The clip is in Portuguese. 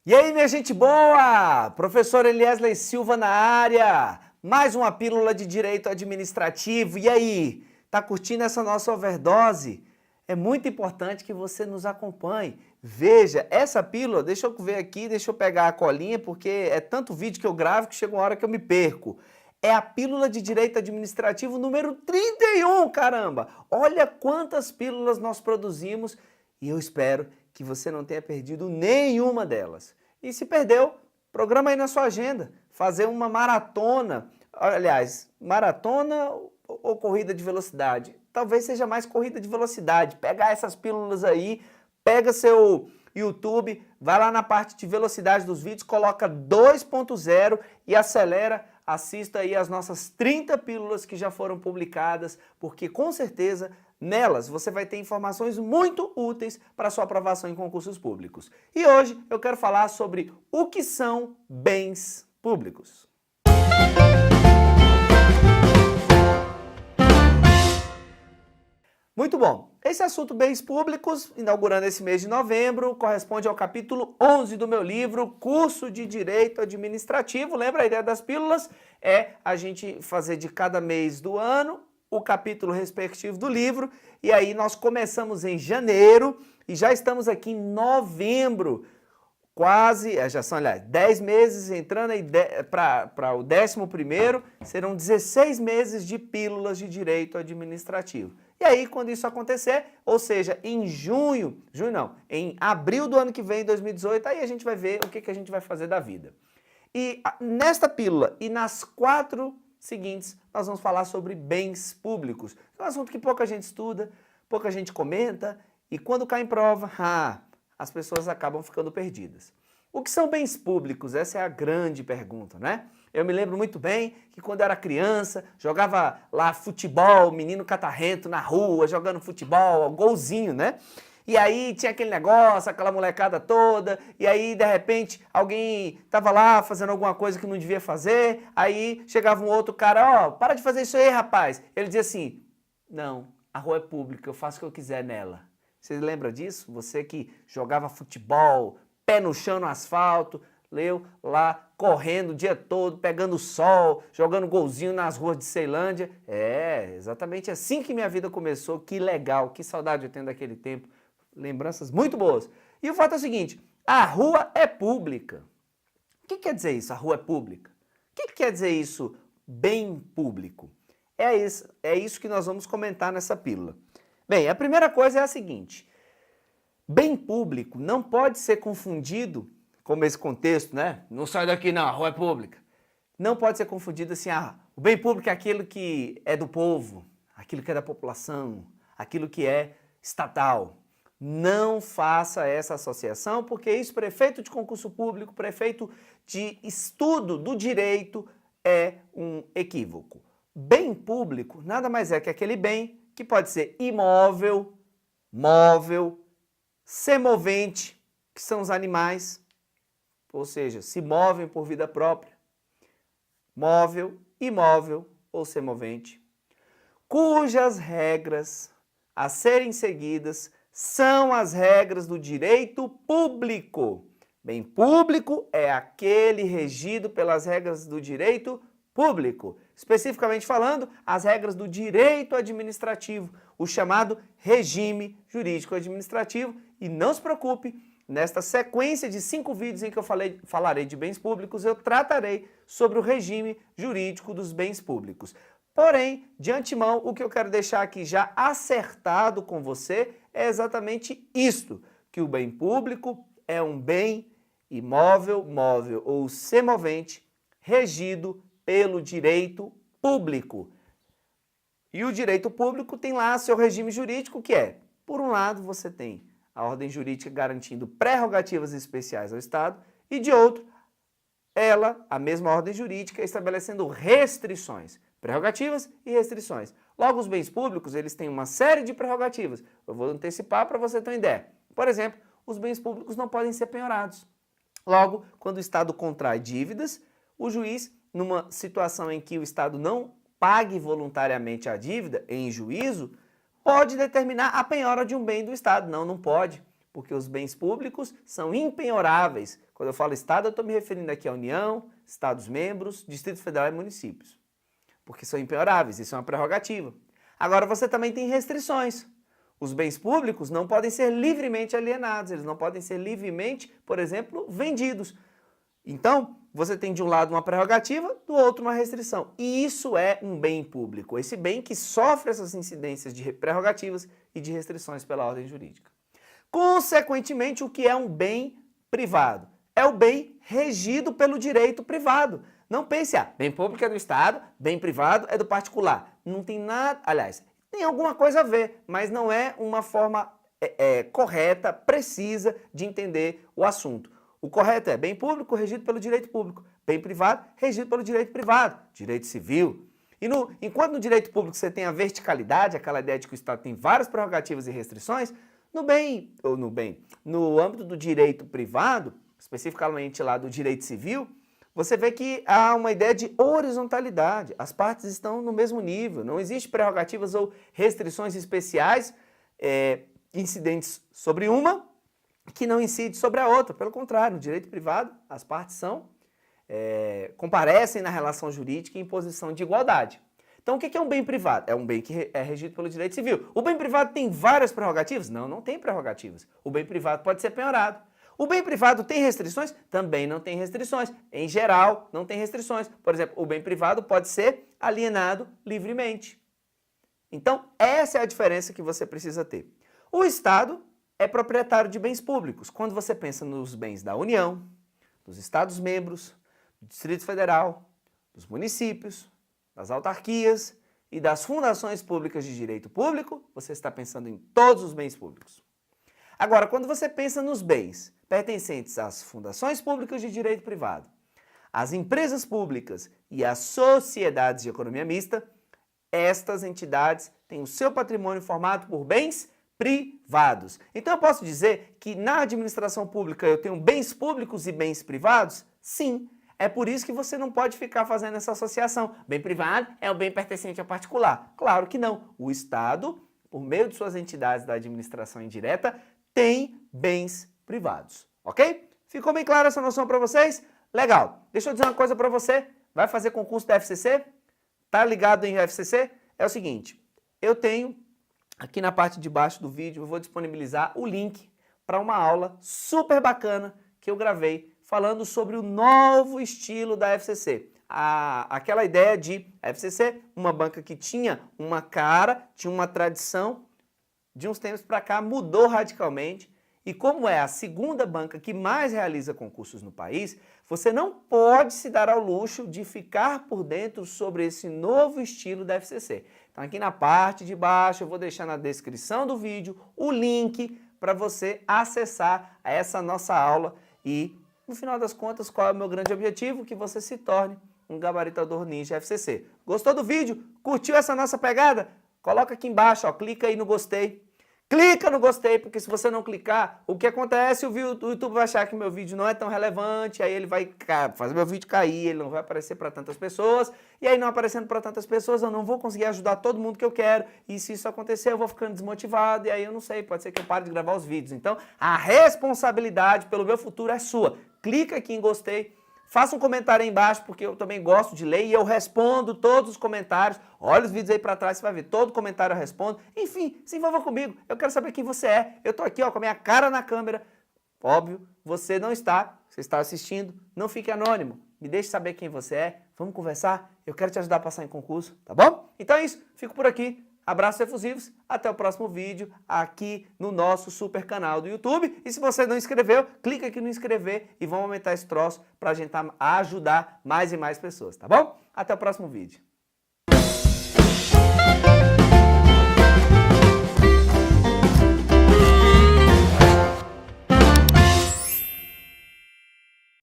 E aí, minha gente boa? Professor Eliesley Silva na área. Mais uma pílula de direito administrativo. E aí, tá curtindo essa nossa overdose? É muito importante que você nos acompanhe. Veja, essa pílula, deixa eu ver aqui, deixa eu pegar a colinha, porque é tanto vídeo que eu gravo que chega uma hora que eu me perco. É a pílula de direito administrativo número 31, caramba! Olha quantas pílulas nós produzimos e eu espero que você não tenha perdido nenhuma delas. E se perdeu, programa aí na sua agenda, fazer uma maratona, aliás, maratona ou corrida de velocidade? Talvez seja mais corrida de velocidade, pegar essas pílulas aí, pega seu YouTube, vai lá na parte de velocidade dos vídeos, coloca 2.0 e acelera, assista aí as nossas 30 pílulas que já foram publicadas, porque com certeza nelas você vai ter informações muito úteis para sua aprovação em concursos públicos. E hoje eu quero falar sobre o que são bens públicos. Muito bom, esse assunto bens públicos, inaugurando esse mês de novembro, corresponde ao capítulo 11 do meu livro, Curso de Direito Administrativo. Lembra a ideia das pílulas? É a gente fazer de cada mês do ano o capítulo respectivo do livro, e aí nós começamos em janeiro e já estamos aqui em novembro, quase, já são, aliás, 10 meses entrando para o 11º, serão 16 meses de pílulas de direito administrativo. E aí, quando isso acontecer, ou seja, em em abril do ano que vem, 2018, aí a gente vai ver o que a gente vai fazer da vida. E nesta pílula e nas 4 seguintes, nós vamos falar sobre bens públicos. É um assunto que pouca gente estuda, pouca gente comenta, e quando cai em prova, as pessoas acabam ficando perdidas. O que são bens públicos? Essa é a grande pergunta, né? Eu me lembro muito bem que quando eu era criança, jogava lá futebol, menino catarrento na rua, jogando futebol, golzinho, né? E aí tinha aquele negócio, aquela molecada toda, e aí de repente alguém tava lá fazendo alguma coisa que não devia fazer, aí chegava um outro cara, para de fazer isso aí, rapaz. Ele dizia assim, não, a rua é pública, eu faço o que eu quiser nela. Você lembra disso? Você que jogava futebol, pé no chão no asfalto, leu lá correndo o dia todo, pegando sol, jogando golzinho nas ruas de Ceilândia. É, exatamente assim que minha vida começou, que legal, que saudade eu tenho daquele tempo. Lembranças muito boas. E o fato é o seguinte, a rua é pública. O que quer dizer isso, a rua é pública? O que quer dizer isso, bem público? É isso que nós vamos comentar nessa pílula. Bem, a primeira coisa é a seguinte, bem público não pode ser confundido, como esse contexto, né? Não sai daqui não, a rua é pública. Não pode ser confundido assim, o bem público é aquilo que é do povo, aquilo que é da população, aquilo que é estatal. Não faça essa associação, porque isso, prefeito de concurso público, prefeito de estudo do direito, é um equívoco. Bem público nada mais é que aquele bem que pode ser imóvel, móvel, semovente, que são os animais, ou seja, se movem por vida própria, móvel, imóvel ou semovente, cujas regras a serem seguidas são as regras do direito público. Bem público é aquele regido pelas regras do direito público. Especificamente falando, as regras do direito administrativo, o chamado regime jurídico administrativo. E não se preocupe, nesta sequência de 5 vídeos em que eu falarei de bens públicos, eu tratarei sobre o regime jurídico dos bens públicos. Porém, de antemão, o que eu quero deixar aqui já acertado com você é exatamente isto, que o bem público é um bem imóvel, móvel ou semovente, regido pelo direito público. E o direito público tem lá seu regime jurídico, que é, por um lado, você tem a ordem jurídica garantindo prerrogativas especiais ao Estado, e de outro, ela, a mesma ordem jurídica, estabelecendo restrições, prerrogativas e restrições. Logo, os bens públicos, eles têm uma série de prerrogativas. Eu vou antecipar para você ter uma ideia. Por exemplo, os bens públicos não podem ser penhorados. Logo, quando o Estado contrai dívidas, o juiz, numa situação em que o Estado não pague voluntariamente a dívida em juízo, pode determinar a penhora de um bem do Estado. Não pode, porque os bens públicos são impenhoráveis. Quando eu falo Estado, eu estou me referindo aqui à União, Estados-membros, Distrito Federal e municípios. Porque são impenhoráveis, isso é uma prerrogativa. Agora, você também tem restrições. Os bens públicos não podem ser livremente alienados, eles não podem ser livremente, por exemplo, vendidos. Então, você tem de um lado uma prerrogativa, do outro uma restrição. E isso é um bem público, esse bem que sofre essas incidências de prerrogativas e de restrições pela ordem jurídica. Consequentemente, o que é um bem privado? É o bem regido pelo direito privado. Não pense, bem público é do Estado, bem privado é do particular. Não tem nada, aliás, tem alguma coisa a ver, mas não é uma forma correta, precisa de entender o assunto. O correto é bem público regido pelo direito público, bem privado regido pelo direito privado, direito civil. E enquanto no direito público você tem a verticalidade, aquela ideia de que o Estado tem várias prerrogativas e restrições, no âmbito do direito privado, especificamente lá do direito civil, você vê que há uma ideia de horizontalidade. As partes estão no mesmo nível, não existe prerrogativas ou restrições especiais incidentes sobre uma que não incide sobre a outra. Pelo contrário, no direito privado, as partes comparecem na relação jurídica em posição de igualdade. Então, o que é um bem privado? É um bem que é regido pelo direito civil. O bem privado tem várias prerrogativas? Não, não tem prerrogativas. O bem privado pode ser penhorado. O bem privado tem restrições? Também não tem restrições. Em geral, não tem restrições. Por exemplo, o bem privado pode ser alienado livremente. Então, essa é a diferença que você precisa ter. O Estado é proprietário de bens públicos. Quando você pensa nos bens da União, dos Estados-membros, do Distrito Federal, dos municípios, das autarquias e das fundações públicas de direito público, você está pensando em todos os bens públicos. Agora, quando você pensa nos bens pertencentes às fundações públicas de direito privado, às empresas públicas e às sociedades de economia mista, estas entidades têm o seu patrimônio formado por bens privados. Então eu posso dizer que na administração pública eu tenho bens públicos e bens privados? Sim. É por isso que você não pode ficar fazendo essa associação. Bem privado é o bem pertencente ao particular. Claro que não. O Estado, por meio de suas entidades da administração indireta, tem bens privados. Ok? Ficou bem clara essa noção para vocês? Legal. Deixa eu dizer uma coisa para você. Vai fazer concurso da FCC? Tá ligado em FCC? É o seguinte, eu tenho aqui na parte de baixo do vídeo, eu vou disponibilizar o link para uma aula super bacana que eu gravei falando sobre o novo estilo da FCC. Aquela ideia de FCC, uma banca que tinha uma cara, tinha uma tradição, de uns tempos para cá mudou radicalmente. E como é a segunda banca que mais realiza concursos no país, você não pode se dar ao luxo de ficar por dentro sobre esse novo estilo da FCC. Então aqui na parte de baixo eu vou deixar na descrição do vídeo o link para você acessar essa nossa aula e, no final das contas, qual é o meu grande objetivo? Que você se torne um gabaritador ninja FCC. Gostou do vídeo? Curtiu essa nossa pegada? Coloca aqui embaixo, clica aí no gostei. Clica no gostei, porque se você não clicar, o que acontece? O YouTube vai achar que meu vídeo não é tão relevante, aí ele vai fazer meu vídeo cair, ele não vai aparecer para tantas pessoas, e aí não aparecendo para tantas pessoas, eu não vou conseguir ajudar todo mundo que eu quero, e se isso acontecer, eu vou ficando desmotivado, e aí eu não sei, pode ser que eu pare de gravar os vídeos. Então, a responsabilidade pelo meu futuro é sua. Clica aqui em gostei. Faça um comentário aí embaixo, porque eu também gosto de ler e eu respondo todos os comentários. Olha os vídeos aí pra trás, você vai ver, todo comentário eu respondo. Enfim, se envolva comigo, eu quero saber quem você é. Eu tô aqui com a minha cara na câmera. Óbvio, você não está, você está assistindo, não fique anônimo. Me deixe saber quem você é, vamos conversar, eu quero te ajudar a passar em concurso, tá bom? Então é isso, fico por aqui. Abraços efusivos, até o próximo vídeo aqui no nosso super canal do YouTube. E se você não inscreveu, clica aqui no inscrever e vamos aumentar esse troço para a gente ajudar mais e mais pessoas, tá bom? Até o próximo vídeo.